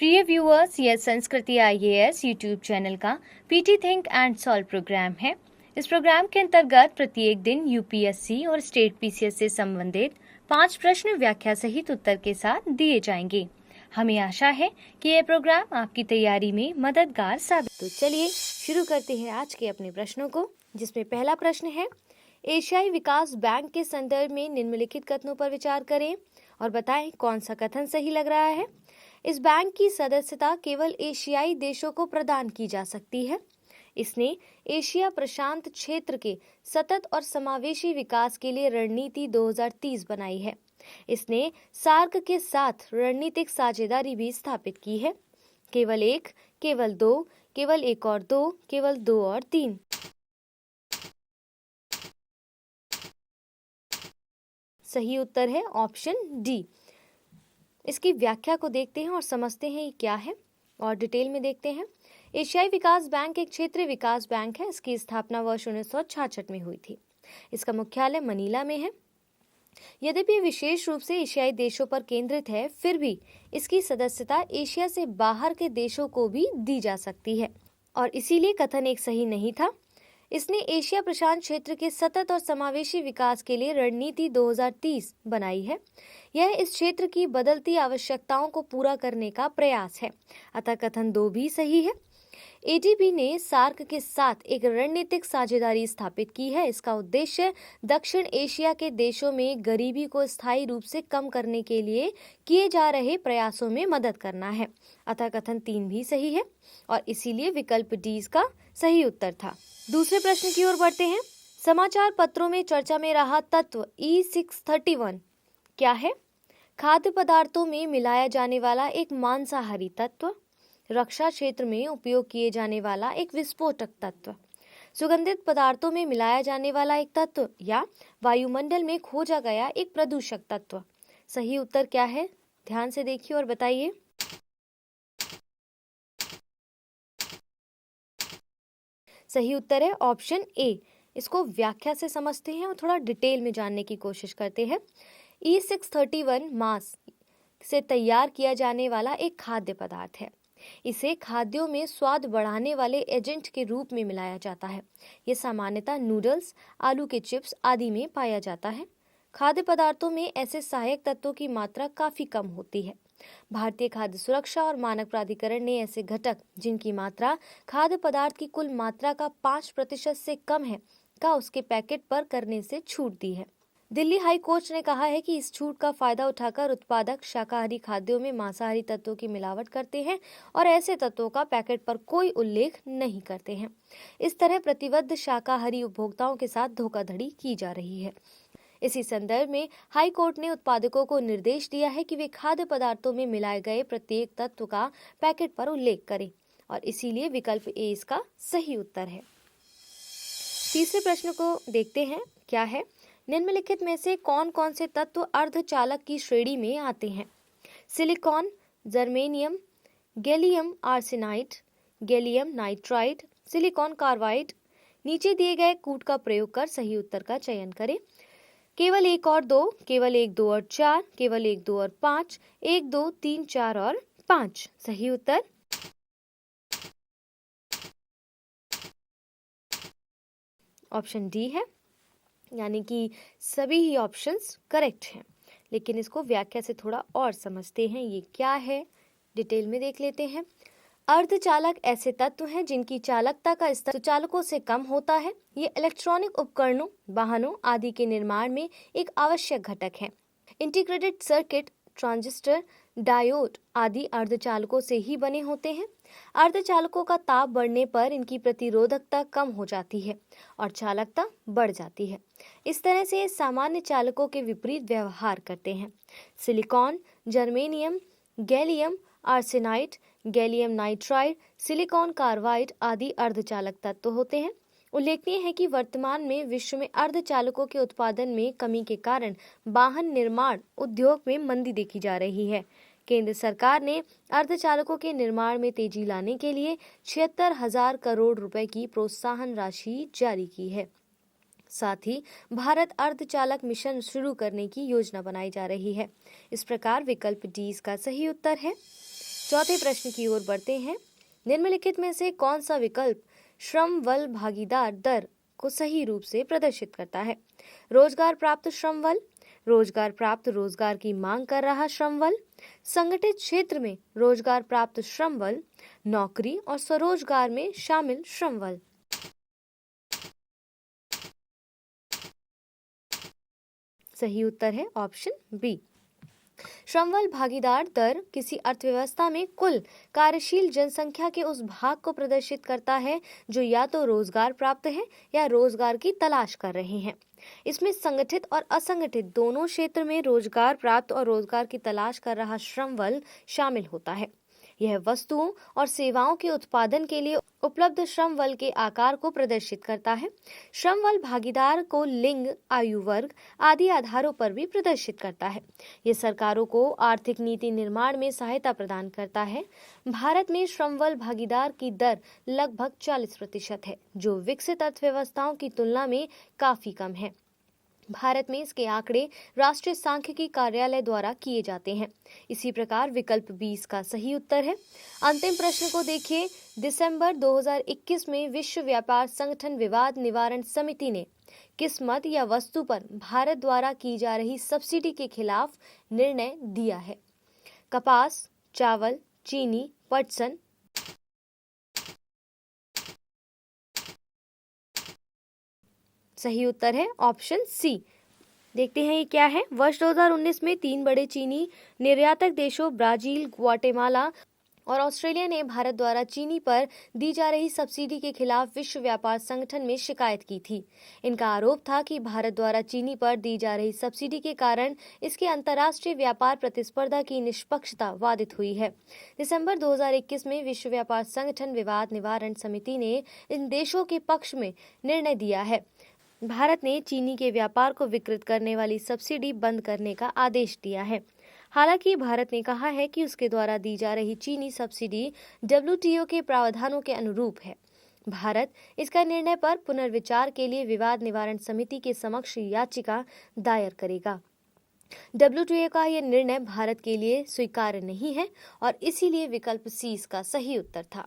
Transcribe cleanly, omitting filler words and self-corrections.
प्रिय व्यूअर्स, यह Sanskriti IAS YouTube channel का PT think and solve programme है। इस प्रोग्राम के अंतर्गत प्रत्येक दिन यूपीएससी और स्टेट पीसीएस से संबंधित 5 प्रश्न व्याख्या सहित उत्तर के साथ दिए जाएंगे। हमें आशा है कि यह प्रोग्राम आपकी तैयारी में मददगार साबित। तो चलिए शुरू करते हैं आज के अपने प्रश्नों को, जिसमें पहला प्रश्न है, एशियाई विकास बैंक के संदर्भ में निम्नलिखित कथनों पर विचार करें और बताएं कौन सा कथन सही लग रहा है। इस बैंक की सदस्यता केवल एशियाई देशों को प्रदान की जा सकती है। इसने एशिया प्रशांत क्षेत्र के सतत और समावेशी विकास के लिए रणनीति 2030 बनाई है। इसने सार्क के साथ रणनीतिक साझेदारी भी स्थापित की है। केवल एक, केवल दो, केवल एक और दो, केवल दो और तीन। सही उत्तर है ऑप्शन डी। इसकी व्याख्या को देखते हैं और समझते हैं ये क्या है और डिटेल में देखते हैं। एशियाई विकास बैंक एक क्षेत्रीय विकास बैंक है। इसकी स्थापना वर्ष 1966 में हुई थी। इसका मुख्यालय मनीला में है। यद्यपि विशेष रूप से एशियाई देशों पर केंद्रित है, फिर भी इसकी सदस्यता एशिया से बाहर के देशों को भी दी जा सकती है और इसीलिए कथन एक सही नहीं था। इसने एशिया प्रशांत क्षेत्र के सतत और समावेशी विकास के लिए रणनीति 2030 बनाई है। यह इस क्षेत्र की बदलती आवश्यकताओं को पूरा करने का प्रयास है, अतः कथन 2 भी सही है। एडीबी ने सार्क के साथ एक रणनीतिक साझेदारी स्थापित की है। इसका उद्देश्य दक्षिण एशिया के देशों में गरीबी को स्थायी रूप से कम करने के लिए किए जा रहे प्रयासों में मदद करना है, अतः कथन 3 भी सही है और इसीलिए विकल्प डी का सही उत्तर था। दूसरे प्रश्न की ओर बढ़ते हैं। समाचार पत्रों में चर्चा में रहा तत्व E631 क्या है? खाद्य पदार्थों में मिलाया जाने वाला एक मांसाहारी तत्व, रक्षा क्षेत्र में उपयोग किए जाने वाला एक विस्फोटक तत्व, सुगंधित पदार्थों में मिलाया जाने वाला एक तत्व या वायुमंडल में खोजा गया एक प्रदूषक तत्व। सही उत्तर क्या है? ध्यान से देखिए और बताइए। सही उत्तर है ऑप्शन ए। इसको व्याख्या से समझते हैं और थोड़ा डिटेल में जानने की कोशिश करते हैं। E631 मांस से तैयार किया जाने वाला एक खाद्य पदार्थ है। इसे खाद्यों में स्वाद बढ़ाने वाले एजेंट के रूप में मिलाया जाता है। यह सामान्यतः नूडल्स, आलू के चिप्स आदि में पाया जाता है। खाद्य पदार्थों में ऐसे सहायक तत्वों की मात्रा काफी कम होती है। भारतीय खाद्य सुरक्षा और मानक प्राधिकरण ने ऐसे घटक जिनकी मात्रा खाद्य पदार्थ की कुल मात्रा का 5% से कम है का उसके पैकेट पर करने से छूट दी है। दिल्ली हाई कोर्ट ने कहा है कि इस छूट का फायदा उठाकर उत्पादक शाकाहारी खाद्यों में मांसाहारी तत्वों की मिलावट करते हैं और ऐसे तत्वों का पैकेट पर कोई उल्लेख नहीं करते हैं। इस तरह प्रतिबद्ध शाकाहारी उपभोक्ताओं के साथ धोखाधड़ी की जा रही है। इसी संदर्भ में हाई कोर्ट ने उत्पादकों को निर्देश दिया है कि वे खाद्य पदार्थों में मिलाए गए प्रत्येक तत्व का पैकेट पर उल्लेख करें और इसीलिए विकल्प ए इसका सही उत्तर है। तीसरे प्रश्न को देखते हैं क्या है? निम्नलिखित में से कौन कौन से तत्व अर्धचालक की श्रेणी में आते हैं? Silicon, germanium, gallium arsenide, gallium nitride, silicon carbide. नीचे दिए गए कूट का प्रयोग कर सही उत्तर का चयन करें। केवल 1 और 2, केवल 1, 2 और 4, केवल 1, 2 और 5, 1, 2, 3, 4 और 5। सही उत्तर ऑप्शन डी है, यानी कि सभी ही ऑप्शंस करेक्ट हैं। लेकिन इसको व्याख्या से थोड़ा और समझते हैं, ये क्या है डिटेल में देख लेते हैं। अर्धचालक ऐसे तत्व हैं जिनकी चालकता का स्तर चालकों से कम होता है। ये इलेक्ट्रॉनिक उपकरणों, वाहनों आदि के निर्माण में एक आवश्यक घटक है। इंटीग्रेटेड सर्किट, ट्रांजिस्टर, डायोड आदि अर्धचालकों से ही बने होते हैं। अर्धचालकों का ताप बढ़ने पर इनकी प्रतिरोधकता कम हो जाती है और चालकता बढ़ जाती है। इस तरह से सामान्य चालकों के विपरीत व्यवहार करते हैं। Silicon, germanium, gallium arsenide, gallium nitride, silicon carbide आदि अर्धचालक तत्व होते हैं। उल्लेखनीय है कि वर्तमान में विश्व में अर्धचालकों के उत्पादन में कमी के कारण वाहन निर्माण उद्योग में मंदी देखी जा रही है। केंद्र सरकार ने अर्धचालकों के निर्माण में तेजी लाने के लिए 76,000 करोड़ रुपए की प्रोत्साहन राशि जारी की है। साथ ही भारत अर्धचालक मिशन शुरू करने की योजना बनाई जा रही है। इस प्रकार विकल्प डी इसका सही उत्तर है। चौथे प्रश्न की ओर बढ़ते हैं। निम्नलिखित में से कौन सा विकल्प श्रम बल भागीदार दर को सही रूप से प्रदर्शित करता है? रोजगार प्राप्त श्रम बल, रोजगार प्राप्त रोजगार की मांग कर रहा श्रम बल, संगठित क्षेत्र में रोजगार प्राप्त श्रम बल, नौकरी और स्वरोजगार में शामिल श्रम बल। सही उत्तर है ऑप्शन बी। श्रम बल भागीदार दर किसी अर्थव्यवस्था में कुल कार्यशील जनसंख्या के उस भाग को प्रदर्शित करता है जो या तो रोजगार प्राप्त है या रोजगार की तलाश कर रहे हैं। इसमें संगठित और असंगठित दोनों क्षेत्र में रोजगार प्राप्त और रोजगार की तलाश कर रहा श्रम बल शामिल होता है। यह वस्तुओं और सेवाओं के उत्पादन के लिए उपलब्ध श्रम बल के आकार को प्रदर्शित करता है। श्रम बल भागीदार को लिंग, आयु वर्ग आदि आधारों पर भी प्रदर्शित करता है। यह सरकारों को आर्थिक नीति निर्माण में सहायता प्रदान करता है। भारत में श्रम बल भागीदार की दर लगभग 40% है, जो विकसित अर्थव्यवस्थाओं की तुलना में काफी कम है। भारत में इसके आंकड़े राष्ट्रीय सांख्यिकी कार्यालय द्वारा किए जाते हैं। इसी प्रकार विकल्प 20 का सही उत्तर है। अंतिम प्रश्न को देखिए। दिसंबर 2021 में विश्व व्यापार संगठन विवाद निवारण समिति ने किस मद या वस्तु पर भारत द्वारा की जा रही सब्सिडी के खिलाफ निर्णय दिया है? कपास, चावल, चीनी, पटसन। सही उत्तर है ऑप्शन सी। देखते हैं ये क्या है। वर्ष 2019 में 3 बड़े चीनी निर्यातक देशों ब्राजील, ग्वाटेमाला और ऑस्ट्रेलिया ने भारत द्वारा चीनी पर दी जा रही सब्सिडी के खिलाफ विश्व व्यापार संगठन में शिकायत की थी। इनका आरोप था कि भारत द्वारा चीनी पर दी जा रही सब्सिडी के कारण इसके अंतर्राष्ट्रीय व्यापार प्रतिस्पर्धा की निष्पक्षता बाधित हुई है। दिसंबर 2021 में विश्व व्यापार संगठन विवाद निवारण समिति ने इन देशों के पक्ष में निर्णय दिया है। भारत ने चीनी के व्यापार को विकृत करने वाली सब्सिडी बंद करने का आदेश दिया है। हालांकि भारत ने कहा है कि उसके द्वारा दी जा रही चीनी सब्सिडी WTO के प्रावधानों के अनुरूप है। भारत इसका निर्णय पर पुनर्विचार के लिए विवाद निवारण समिति के समक्ष याचिका दायर करेगा। WTO का यह निर्णय भारत के लिए स्वीकार्य नहीं है और इसीलिए विकल्प सी इसका सही उत्तर था।